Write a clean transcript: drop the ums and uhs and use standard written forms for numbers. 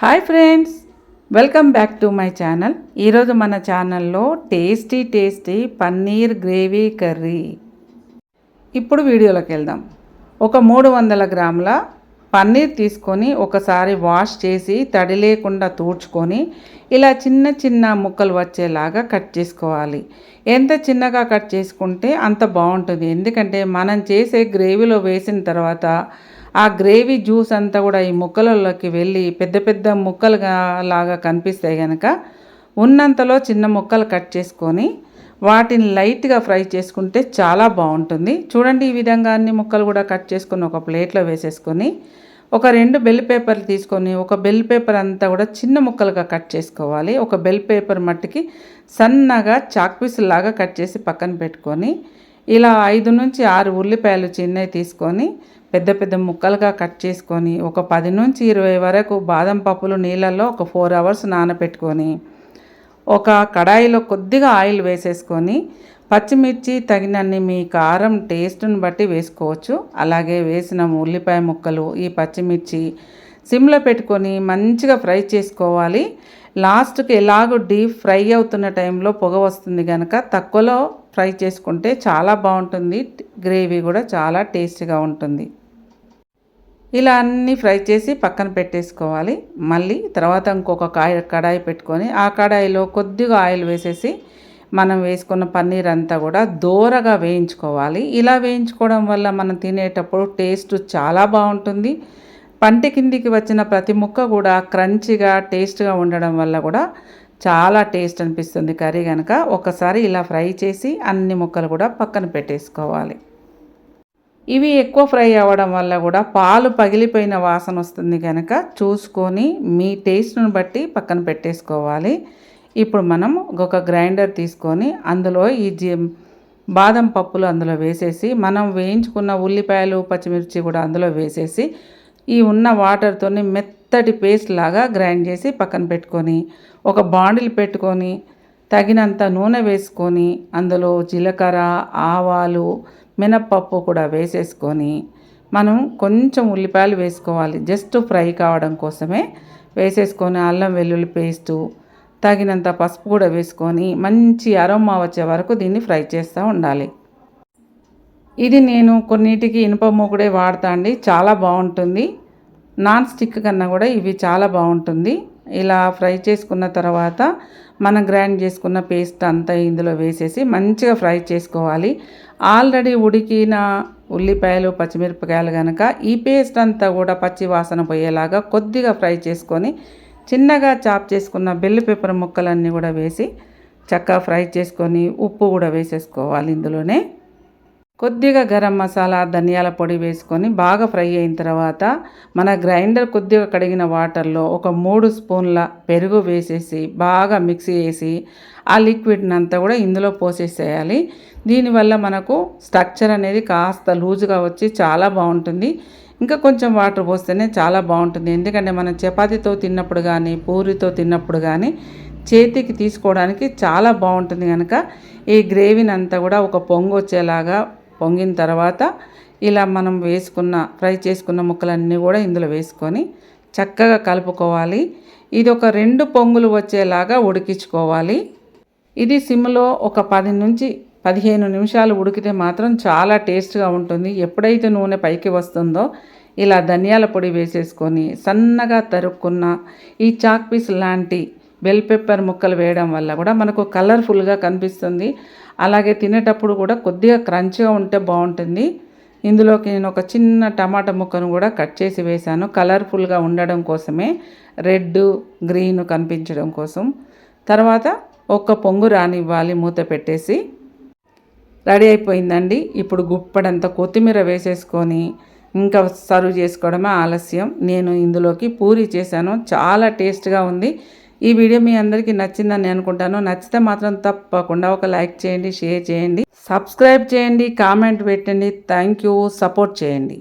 Hi friends, welcome back to my channel. ఈరోజు మన ఛానల్లో టేస్టీ పన్నీర్ గ్రేవీ కర్రీ. ఇప్పుడు వీడియోలోకి వెళ్దాం. ఒక 300 గ్రాముల పన్నీర్ తీసుకొని ఒకసారి వాష్ చేసి తడి లేకుండా తూడ్చుకొని ఇలా చిన్న చిన్న ముక్కలు వచ్చేలాగా కట్ చేసుకోవాలి. ఎంత చిన్నగా కట్ చేసుకుంటే అంత బాగుంటుంది. ఎందుకంటే మనం చేసే గ్రేవీలో వేసిన తర్వాత ఆ గ్రేవీ జ్యూస్ అంతా కూడా ఈ ముక్కలలోకి వెళ్ళి పెద్ద పెద్ద ముక్కలుగా లాగా కనిపిస్తాయి కనుక ఉన్నంతలో చిన్న ముక్కలు కట్ చేసుకొని వాటిని లైట్గా ఫ్రై చేసుకుంటే చాలా బాగుంటుంది. చూడండి, ఈ విధంగా అన్ని ముక్కలు కూడా కట్ చేసుకొని ఒక ప్లేట్లో వేసేసుకొని ఒక 2 బెల్ పేపర్లు తీసుకొని ఒక బెల్ పేపర్ అంతా కూడా చిన్న ముక్కలుగా కట్ చేసుకోవాలి. ఒక బెల్ పేపర్ మట్టికి సన్నగా చాక్ పీసులాగా కట్ చేసి పక్కన పెట్టుకొని ఇలా 5 నుంచి 6 ఉల్లిపాయలు చిన్నవి తీసుకొని పెద్ద పెద్ద ముక్కలుగా కట్ చేసుకొని ఒక 10 నుంచి 20 వరకు బాదం పప్పులు నీళ్ళల్లో ఒక 4 అవర్స్ నానబెట్టుకొని ఒక కడాయిలో కొద్దిగా ఆయిల్ వేసేసుకొని పచ్చిమిర్చి తగినన్ని మీ కారం టేస్ట్ని బట్టి వేసుకోవచ్చు. అలాగే వేసిన ఉల్లిపాయ ముక్కలు ఈ పచ్చిమిర్చి సిమ్లో పెట్టుకొని మంచిగా ఫ్రై చేసుకోవాలి. లాస్ట్కి ఎలాగో డీప్ ఫ్రై అవుతున్న టైంలో పొగ వస్తుంది కనుక తక్కువలో ఫ్రై చేసుకుంటే చాలా బాగుంటుంది. గ్రేవీ కూడా చాలా టేస్టీగా ఉంటుంది. ఇలా అన్నీ ఫ్రై చేసి పక్కన పెట్టేసుకోవాలి. మళ్ళీ తర్వాత ఇంకొక కడాయి పెట్టుకొని ఆ కడాయిలో కొద్దిగా ఆయిల్ వేసేసి మనం వేసుకున్న పన్నీర్ అంతా కూడా దోరగా వేయించుకోవాలి. ఇలా వేయించుకోవడం వల్ల మనం తినేటప్పుడు టేస్ట్ చాలా బాగుంటుంది. పంటి కిందికి వచ్చిన ప్రతి ముక్క కూడా క్రంచిగా టేస్ట్గా ఉండడం వల్ల కూడా చాలా టేస్ట్ అనిపిస్తుంది కర్రీ కనుక ఒకసారి ఇలా ఫ్రై చేసి అన్ని ముక్కలు కూడా పక్కన పెట్టేసుకోవాలి. ఇవి ఎక్కువ ఫ్రై అవ్వడం వల్ల కూడా పాలు పగిలిపోయిన వాసన వస్తుంది కనుక చూసుకొని మీ టేస్ట్ను బట్టి పక్కన పెట్టేసుకోవాలి. ఇప్పుడు మనం ఒక గ్రైండర్ తీసుకొని అందులో ఈ బాదం పప్పులు అందులో వేసేసి మనం వేయించుకున్న ఉల్లిపాయలు పచ్చిమిర్చి కూడా అందులో వేసేసి ఈ ఉన్న వాటర్తోని మెత్తటి పేస్ట్ లాగా గ్రైండ్ చేసి పక్కన పెట్టుకొని ఒక బాండిల్ పెట్టుకొని తగినంత నూనె వేసుకొని అందులో జీలకర్ర, ఆవాలు, మినప్పప్పు కూడా వేసేసుకొని మనం కొంచెం ఉల్లిపాయలు వేసుకోవాలి. జస్ట్ ఫ్రై కావడం కోసమే వేసేసుకొని అల్లం వెల్లుల్లి పేస్టు తగినంత పసుపు కూడా వేసుకొని మంచి అరోమా వచ్చే వరకు దీన్ని ఫ్రై చేస్తూ ఉండాలి. ఇది నేను కొన్నిటికి ఇనుప మూకుడే వాడతా అండి, చాలా బాగుంటుంది. నాన్ స్టిక్ కన్నా కూడా ఇవి చాలా బాగుంటుంది. ఇలా ఫ్రై చేసుకున్న తర్వాత మనం గ్రైండ్ చేసుకున్న పేస్ట్ అంతా ఇందులో వేసేసి మంచిగా ఫ్రై చేసుకోవాలి. ఆల్రెడీ ఉడికిన ఉల్లిపాయలు పచ్చిమిరపకాయలు కనుక ఈ పేస్ట్ అంతా కూడా పచ్చి వాసన పోయేలాగా కొద్దిగా ఫ్రై చేసుకొని చిన్నగా చాప్ చేసుకున్న బెల్ పేపర్ ముక్కలన్నీ కూడా వేసి చక్కగా ఫ్రై చేసుకొని ఉప్పు కూడా వేసేసుకోవాలి. ఇందులోనే కొద్దిగా గరం మసాలా, ధనియాల పొడి వేసుకొని బాగా ఫ్రై అయిన తర్వాత మన గ్రైండర్ కొద్దిగా కడిగిన వాటర్లో ఒక 3 స్పూన్ల పెరుగు వేసేసి బాగా మిక్సీ చేసి ఆ లిక్విడ్ని అంతా కూడా ఇందులో పోసేసేయాలి. దీనివల్ల మనకు స్ట్రక్చర్ అనేది కాస్త లూజుగా వచ్చి చాలా బాగుంటుంది. ఇంకా కొంచెం వాటర్ పోస్తేనే చాలా బాగుంటుంది. ఎందుకంటే మనం చపాతీతో తిన్నప్పుడు కానీ పూరితో తిన్నప్పుడు కానీ చేతికి తీసుకోవడానికి చాలా బాగుంటుంది కనుక ఈ గ్రేవీని అంతా కూడా ఒక పొంగు వచ్చేలాగా పొంగిన తర్వాత ఇలా మనం ఫ్రై చేసుకున్న ముక్కలన్నీ కూడా ఇందులో వేసుకొని చక్కగా కలుపుకోవాలి. ఇది ఒక 2 పొంగులు వచ్చేలాగా ఉడికించుకోవాలి. ఇది సిమ్లో ఒక 10 నుంచి 15 నిమిషాలు ఉడికితే మాత్రం చాలా టేస్ట్గా ఉంటుంది. ఎప్పుడైతే నూనె పైకి వస్తుందో ఇలా ధనియాల పొడి వేసేసుకొని సన్నగా తరుక్కున్న ఈ చాక్ పీస్ లాంటి బెల్ పెప్పర్ ముక్కలు వేయడం వల్ల కూడా మనకు కలర్ఫుల్గా కనిపిస్తుంది. అలాగే తినేటప్పుడు కూడా కొద్దిగా క్రంచ్గా ఉంటే బాగుంటుంది. ఇందులోకి నేను ఒక చిన్న టమాటా ముక్కను కూడా కట్ చేసి వేశాను, కలర్ఫుల్గా ఉండడం కోసమే, రెడ్ గ్రీన్ కనిపించడం కోసం. తర్వాత ఒక పొంగు రానివ్వాలి, మూత పెట్టేసి. రెడీ అయిపోయిందండి. ఇప్పుడు గుప్పడంత కొత్తిమీర వేసేసుకొని ఇంకా సర్వ్ చేసుకోవడమే ఆలస్యం. నేను ఇందులోకి పూరి చేశాను, చాలా టేస్ట్గా ఉంది. ఈ వీడియో మీ అందరికీ నచ్చిందని అనుకుంటాను. నచ్చితే మాత్రం తప్పకుండా ఒక లైక్ చేయండి, షేర్ చేయండి, సబ్స్క్రైబ్ చేయండి, కామెంట్ పెట్టండి. Thank you. సపోర్ట్ చేయండి.